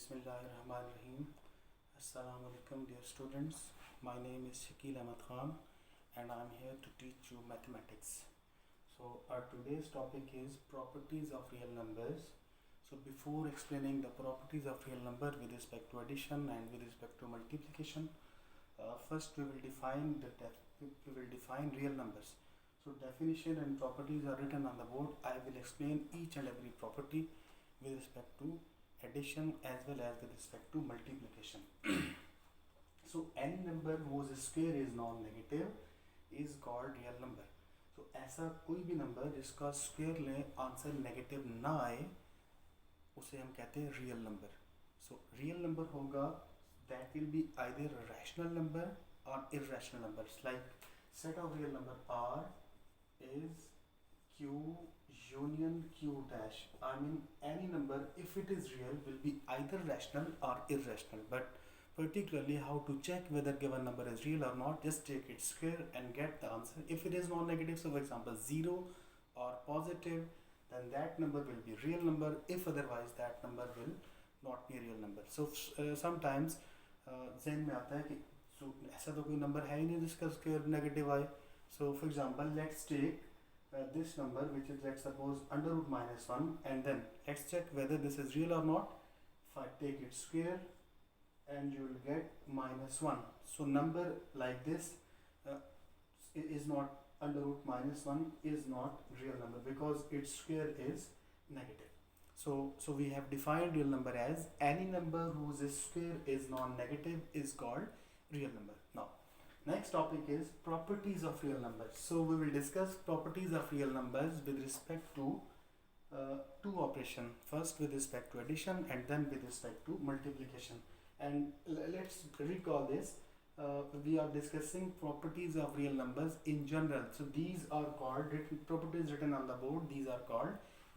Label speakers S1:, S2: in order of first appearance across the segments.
S1: Bismillahirrahmanirrahim. Assalamu alaikum, dear students. My name is Shakil Ahmad Khan and I am here to teach you mathematics. So our today's topic is properties of real numbers. So before explaining the properties of real number with respect to addition and with respect to multiplication, first we will define real numbers. So definition and properties are written on the board. I will explain each and every property with respect to addition as well as with respect to multiplication. So any number whose square is non-negative is called real number. So ऐसा कोई भी number जिसका square लें answer negative ना आए उसे हम कहते हैं real number. So real number होगा that will be either a rational number or irrational numbers. Like set of real number R is Q union Q dash. I mean any number if it is real will be either rational or irrational. But particularly how to check whether given number is real or not, just take its square and get the answer. If it is non-negative, so for example 0 or positive, then that number will be real number. If otherwise that number will not be a real number. So sometimes ज़हन में आता है कि ऐसा तो कोई number है ही नहीं जिसका स्क्वायर नेगेटिव आए. So for example let's take this number which is, let's suppose, under root minus 1, and then let's check whether this is real or not. If I take its square and you will get minus 1. So number like this is not, under root minus 1 is not real number because its square is negative. So we have defined real number as any number whose square is non-negative is called real number. Now next topic is properties of real numbers. So we will discuss properties of real numbers with respect to two operations. First with respect to addition and then with respect to multiplication. And let's recall this. We are discussing properties of real numbers in general. So these are called properties written on the board. These are called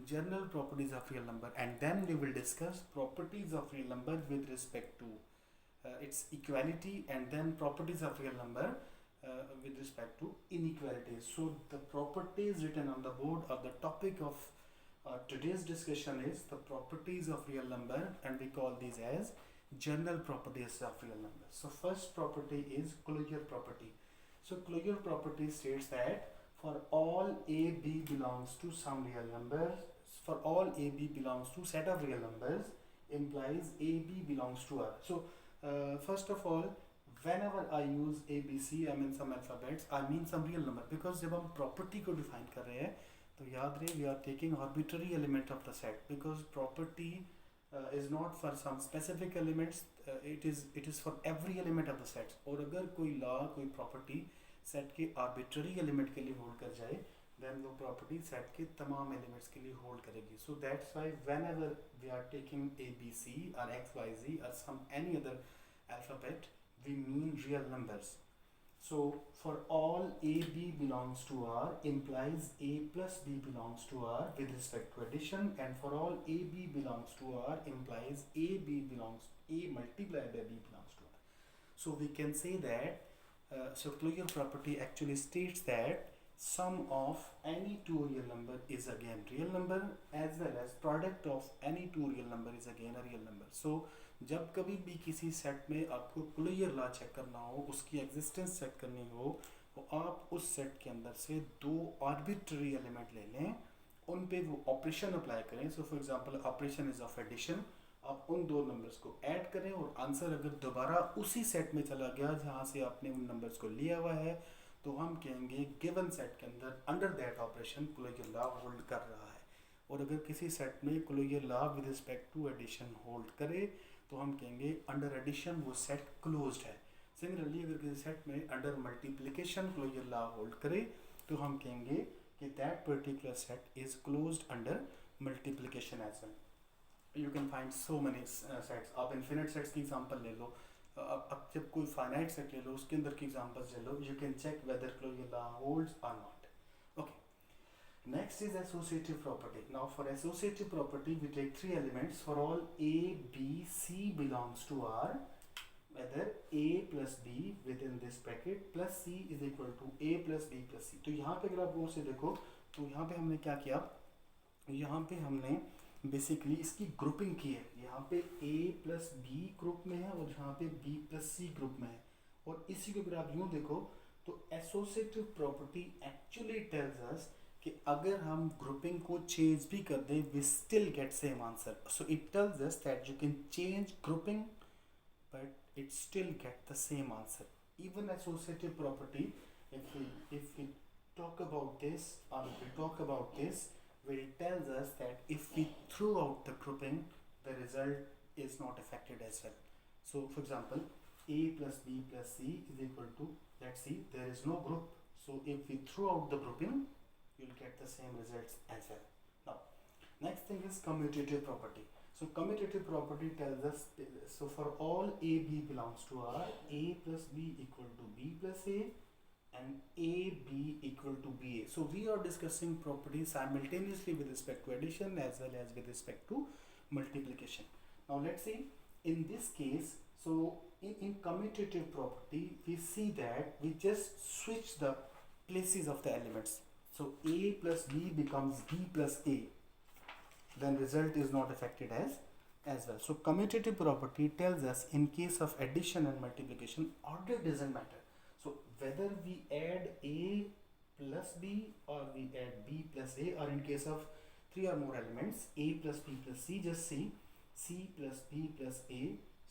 S1: general properties of real number. And then we will discuss properties of real number with respect to its equality, and then properties of real number with respect to inequalities. So the properties written on the board or the topic of today's discussion is the properties of real number, and we call these as general properties of real numbers. So first property is closure property. So closure property states that for all a b belongs to some real numbers, for all a b belongs to set of real numbers implies a b belongs to R. So first of all, whenever I use ABC, I mean some alphabets, I mean some real number, because जब हम property को define कर रहे हैं तो याद रहे we are taking arbitrary element of the set, because property is not for some specific elements, it is for every element of the set. और अगर कोई law कोई property set के arbitrary element के लिए hold कर जाए, then वो property set के तमाम elements के लिए hold करेगी. So that's why whenever we are taking ABC or XYZ or some any other alphabet, we mean real numbers. So for all AB belongs to R implies A plus B belongs to R with respect to addition, and for all AB belongs to R implies A multiplied by B belongs to R. So we can say that so closure property actually states that sum of any two real number is again real number, as well as product of any two real number is again a real number. So जब कभी भी किसी set में आपको closure law check करना हो, उसकी existence check करनी हो, तो आप उस सेट के अंदर से दो आर्बिट्ररी एलिमेंट ले लें, उन पे वो ऑपरेशन अप्लाई करें. So for example operation is of addition. आप उन दो नंबर्स को ऐड करें और आंसर अगर दोबारा उसी सेट में चला गया जहाँ से आपने उन नंबर्स को लिया हुआ है, तो हम कहेंगे गिवन सेट के अंदर under that operation closure law hold कर रहा है. और अगर किसी सेट में closure law with respect to addition hold करे तो हम कहेंगे अंडर एडिशन वो सेट क्लोज्ड है. सिमिलरली अगर किसी सेट में under multiplication closure law hold करे तो हम कहेंगे कि that particular set is closed under multiplication as well. You can find so many sets. आप इन्फिनिट सेट्स की एग्जांपल ले लो, अब जब कोई फाइनाइट सेट ले लो उसके अंदर की एग्जांपल्स ले लो, you can check whether closure law holds और नॉट. Okay, next is associative property. Now for associative property we take three elements. For all A, B, C belongs to R, whether A plus B within this bracket plus C is equal to A plus B plus C. तो यहाँ पे अगर आप गौर से देखो तो यहाँ पे हमने क्या किया, यहाँ पे हमने बेसिकली इसकी ग्रुपिंग की है, यहाँ पे a प्लस बी ग्रुप में है और यहाँ पे b प्लस सी ग्रुप में है। और इसी को अगर आप यूँ देखो तो associative property actually tells us कि अगर हम ग्रुपिंग को चेंज भी कर दें we still get same answer. So it tells us that you can change grouping but it still get the same answer. Even associative property, if we talk about this, or if we talk about this, where it tells us that if we throw out the grouping, the result is not affected as well. So for example, a plus b plus c is equal to, let's see, there is no group, so if we throw out the grouping you'll get the same results as well. Now next thing is commutative property. So commutative property tells us, so for all a b belongs to R, a plus b equal to b plus a and a b equal to b a. So we are discussing properties simultaneously with respect to addition as well as with respect to multiplication. Now let's see in this case. So in commutative property we see that we just switch the places of the elements. So a plus b becomes b plus a, then result is not affected as well. So commutative property tells us in case of addition and multiplication order doesn't matter. So whether we add a plus b or we add b plus a, or in case of three or more elements a plus b plus c, just see c plus b plus a,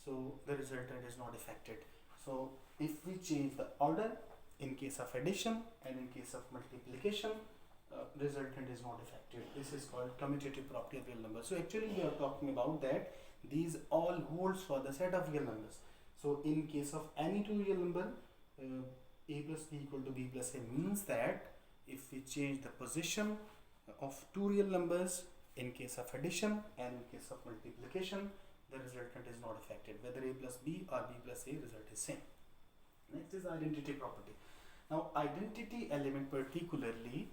S1: so the resultant is not affected. So if we change the order in case of addition and in case of multiplication, resultant is not affected. This is called commutative property of real numbers. So actually we are talking about that these all holds for the set of real numbers. So in case of any two real number, a plus b equal to b plus a means that if we change the position of two real numbers in case of addition and in case of multiplication, the resultant is not affected. Whether a plus b or b plus a, result is same. Next is identity property. Now identity element particularly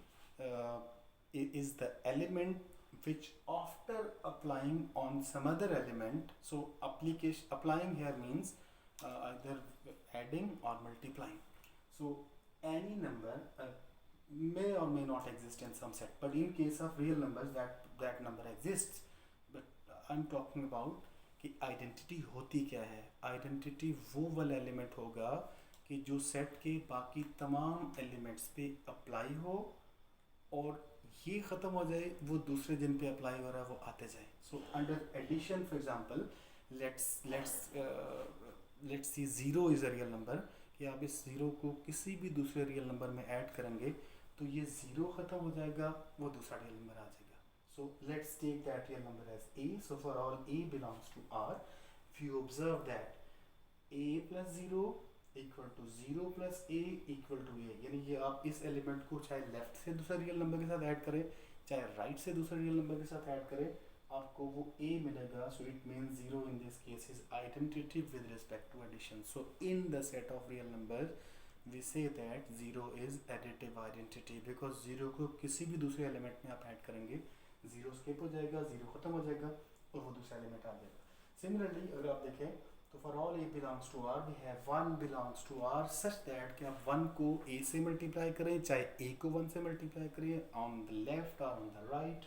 S1: is the element which after applying on some other element, so applying here means either adding or multiplying. So any number may or may not exist in some set, but in case of real numbers that number exists. But I'm talking about कि identity होती क्या है। Identity वो वाला element होगा कि जो set के बाकी तमाम एलिमेंट्स पे अप्लाई हो और ये ख़त्म हो जाए, वो दूसरे जिन पे अप्लाई हो रहा है वो आते जाए. So under addition for example let's see zero is a real number, कि आप इस ज़ीरो को किसी भी दूसरे रियल नंबर में ऐड करेंगे तो ये ज़ीरो ख़त्म हो जाएगा, वो दूसरा रियल नंबर आ जाएगा. So let's take that real number as A. So for all A belongs to R, if you observe that A plus zero equal to zero plus A equal to A, यानी ये आप इस element को चाहे left से दूसरा real number के साथ ऐड करें चाहे राइट से दूसरे रियल नंबर के साथ ऐड करें, आपको वो a मिलेगा. So it means zero in this case is identity with respect to addition. So in the set of real number we say that zero is additive identity, because zero को किसी भी दूसरे element में आप add करेंगे zero skip हो जाएगा, zero ख़त्म हो जाएगा और वो दूसरा एलिमेंट आ जाएगा. सिमिलरली अगर आप देखें तो for all A belongs to R we have one belongs to R such that कि आप वन को ए से मल्टीप्लाई करें चाहे ए को वन से मल्टीप्लाई करें ऑन द लेफ्ट और ऑन द राइट,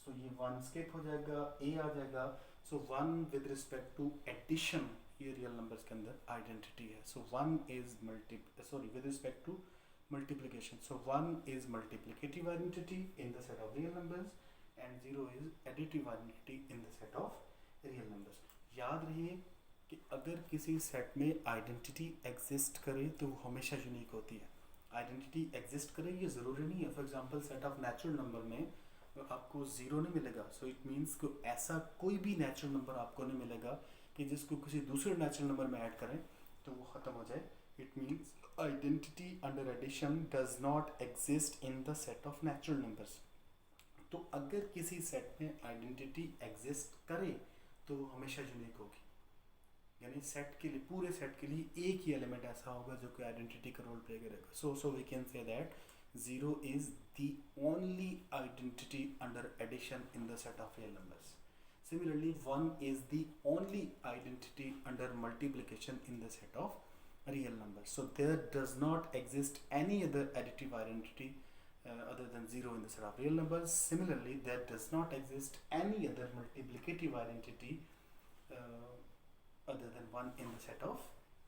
S1: सो ये वन स्किप हो जाएगा, ए आ जाएगा. So one with respect to addition ये रियल नंबर्स के अंदर आइडेंटिटी है. So one is with respect to multiplication, so 1 is multiplicative identity in the set of real numbers and 0 is additive identity in the set of real numbers. याद रहिए कि अगर किसी set में identity exist करे तो वो हमेशा यूनिक होती है. आइडेंटिटी एग्जिस्ट करे ये ज़रूरी नहीं है. For example set of natural number में आपको ज़ीरो नहीं मिलेगा, सो इट मीन्स कि ऐसा कोई भी नेचुरल नंबर आपको नहीं मिलेगा कि जिसको किसी दूसरे नेचुरल नंबर में ऐड करें तो वो ख़त्म हो जाए. It means identity under addition does not exist in the set of natural numbers. तो अगर किसी सेट में आइडेंटिटी एग्जिस्ट करे तो हमेशा यूनिक होगी, यानी सेट के लिए पूरे सेट के लिए एक ही एलिमेंट ऐसा होगा जो कि आइडेंटिटी का रोल प्ले करेगा. So we can say that zero is the only identity under addition in the set of real numbers. Similarly, 1 is the only identity under multiplication in the set of real numbers. So there does not exist any other additive identity other than 0 in the set of real numbers. Similarly, there does not exist any other multiplicative identity other than 1 in the set of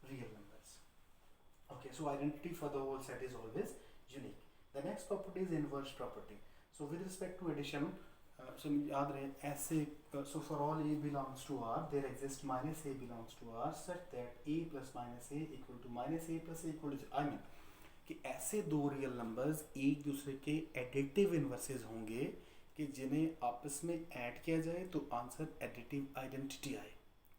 S1: real numbers. Okay, so identity for the whole set is always unique. The next property is inverse property. So with respect to addition, so याद रहे ऐसे, so for all a belongs to r, there exists minus a belongs to r such that a plus minus a equal to minus a plus a equal to, I mean कि ऐसे दो real numbers एक दूसरे के additive inverses होंगे कि जिन्हें आपस में ऐड किया जाए तो आंसर एडिटिव आइडेंटिटी आए.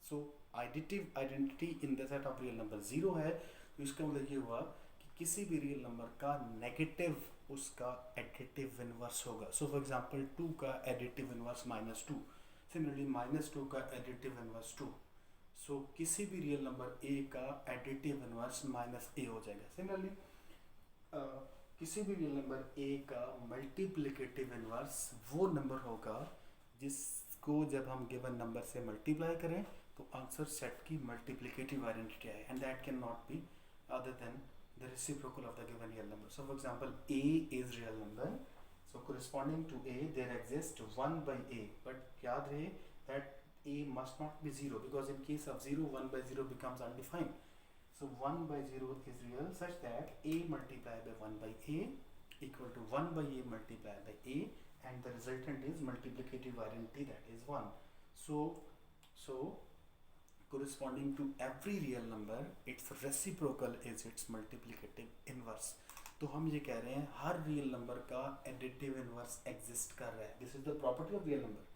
S1: So additive identity in the set of real number 0 है, तो इसका मतलब ये हुआ कि किसी भी रियल नंबर का नेगेटिव उसका एडिटिव इन्वर्स होगा. सो फॉर एग्जांपल 2 का एडिटिव इन्वर्स -2, सिमिलरली -2 का एडिटिव इन्वर्स 2. सो किसी भी रियल नंबर a का एडिटिव इन्वर्स -a हो जाएगा. सिमिलरली किसी भी रियल नंबर a का मल्टीप्लिकेटिव इन्वर्स वो नंबर होगा जिसको जब हम गिवन नंबर से मल्टीप्लाई करें तो आंसर सेट की मल्टीप्लिकेटिव आइडेंटिटी आए, and that can not be other than the reciprocal of the given real number. So for example, a is real number, so corresponding to a there exists 1 by a, but yaad rahe that a must not be 0, because in case of 0 1 by 0 becomes undefined. So 1 by 0 is real such that a multiplied by 1 by a equal to 1 by a multiplied by a, and the resultant is multiplicative identity, that is 1. So corresponding to every real number its reciprocal is its multiplicative inverse. तो हम ये कह रहे हैं हर real number का additive inverse exist कर रहा है. This is the property of real number.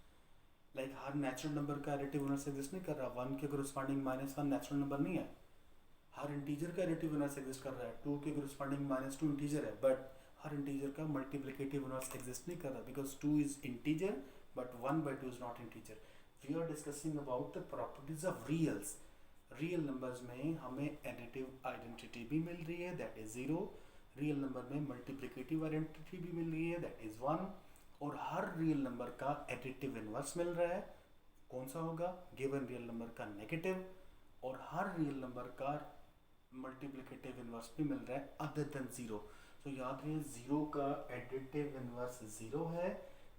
S1: Like her natural number का एडिटिव इनवर्स एग्जिस्ट नहीं कर रहा. 1 के corresponding -1 नेचुरल नंबर नहीं है. हर इंटीजर का एडिटिव इनवर्स एग्जिस्ट कर रहा है. 2 के corresponding -2 इंटीजर है, बट हर इंटीजर का मल्टीप्लिकेटिव इनवर्स एग्जिस्ट नहीं कर रहा, because 2 is integer but 1 by 2 is not integer. We are discussing about the properties of reals. Real numbers में हमें additive identity भी मिल रही है, that is 0. Real number में multiplicative identity भी मिल रही है, that is 1. और हर real number का additive inverse मिल रहा है. कौन सा होगा? Given real number का negative. और हर real number का multiplicative inverse भी मिल रहा है other than 0. तो याद रहे 0 का additive inverse 0 है,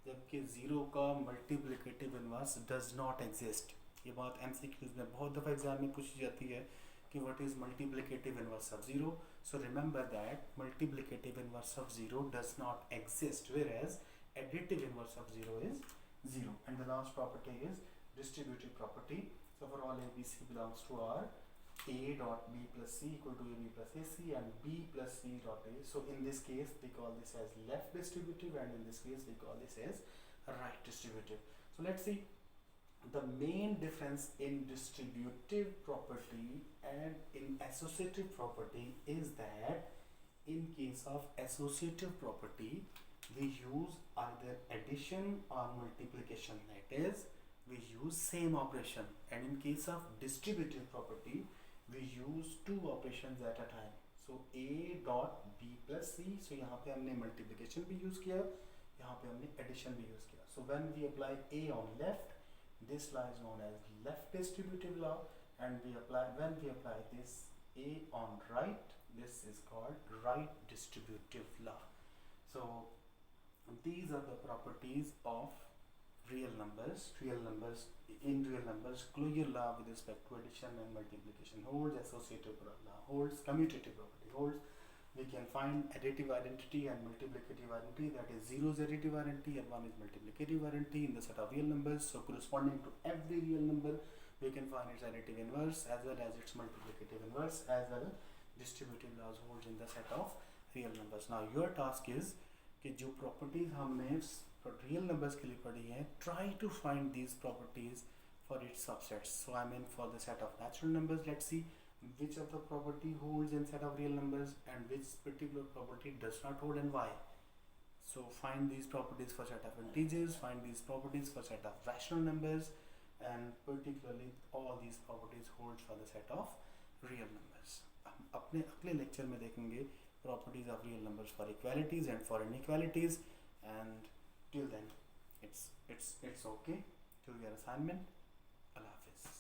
S1: जबकि 0 का multiplicative inverse does not exist. ये बात MCQs में बहुत दफ़ा एग्जाम में पूछी जाती है कि what is multiplicative inverse of 0. So remember that multiplicative inverse of 0 does not exist, whereas additive inverse of 0 is 0. And the last property is distributive property. So for all a, b, c belongs to R, a dot b plus c equal to ab plus ac, and b plus c dot a. So in this case we call this as left distributive, and in this case we call this as right distributive. So let's see the main difference in distributive property and in associative property is that in case of associative property we use either addition or multiplication, that is we use same operation, and in case of distributive property we use two operations at a time. So a dot b plus c, so यहाँ पे हमने multiplication भी use किया, यहाँ पे हमने addition भी use किया. So when we apply a on left, this law is known as left distributive law, and when we apply this a on right, this is called right distributive law. So these are the properties of real numbers. In real numbers, closure law with respect to addition and multiplication holds, associative law holds, commutative property holds. We can find additive identity and multiplicative identity, that is 0 is additive identity and 1 is multiplicative identity in the set of real numbers. So corresponding to every real number we can find its additive inverse as well as its multiplicative inverse, as well distributive laws holds in the set of real numbers. Now your task is कि जो properties हमने real numbers के लिए पढ़ी हैं, try to find these properties for its subsets. So I mean for the set of natural numbers, let's see which of the property holds in set of real numbers and which particular property does not hold and why. So find these properties for set of integers, find these properties for set of rational numbers, and particularly all these properties holds for the set of real numbers. हम अपने अगले lecture में देखेंगे properties of real numbers for equalities and for inequalities, and till then it's okay. Do your assignment. Allah Hafiz.